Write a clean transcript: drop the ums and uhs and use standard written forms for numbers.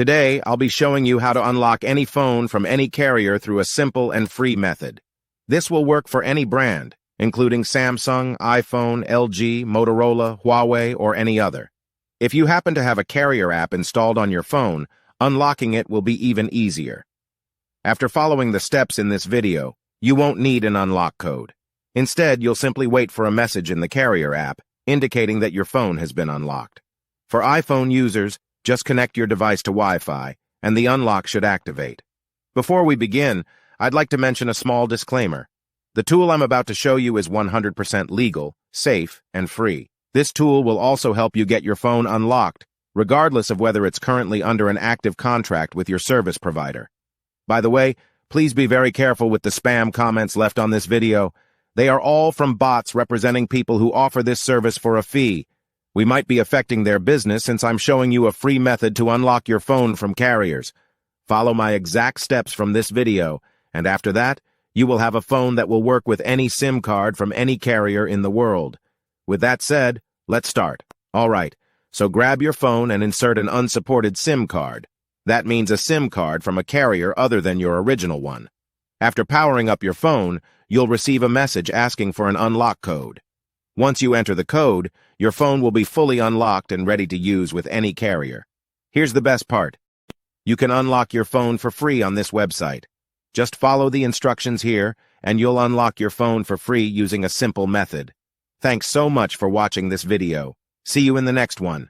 Today, I'll be showing you how to unlock any phone from any carrier through a simple and free method. This will work for any brand, including Samsung, iPhone, LG, Motorola, Huawei, or any other. If you happen to have a carrier app installed on your phone, unlocking it will be even easier. After following the steps in this video, you won't need an unlock code. Instead, you'll simply wait for a message in the carrier app indicating that your phone has been unlocked. For iPhone users, just connect your device to Wi-Fi, and the unlock should activate. Before we begin, I'd like to mention a small disclaimer. The tool I'm about to show you is 100% legal, safe, and free. This tool will also help you get your phone unlocked, regardless of whether it's currently under an active contract with your service provider. By the way, please be very careful with the spam comments left on this video. They are all from bots representing people who offer this service for a fee. We might be affecting their business since I'm showing you a free method to unlock your phone from carriers. Follow my exact steps from this video, and after that, you will have a phone that will work with any SIM card from any carrier in the world. With that said, let's start. Alright, so grab your phone and insert an unsupported SIM card. That means a SIM card from a carrier other than your original one. After powering up your phone, you'll receive a message asking for an unlock code. Once you enter the code, your phone will be fully unlocked and ready to use with any carrier. Here's the best part. You can unlock your phone for free on this website. Just follow the instructions here, and you'll unlock your phone for free using a simple method. Thanks so much for watching this video. See you in the next one.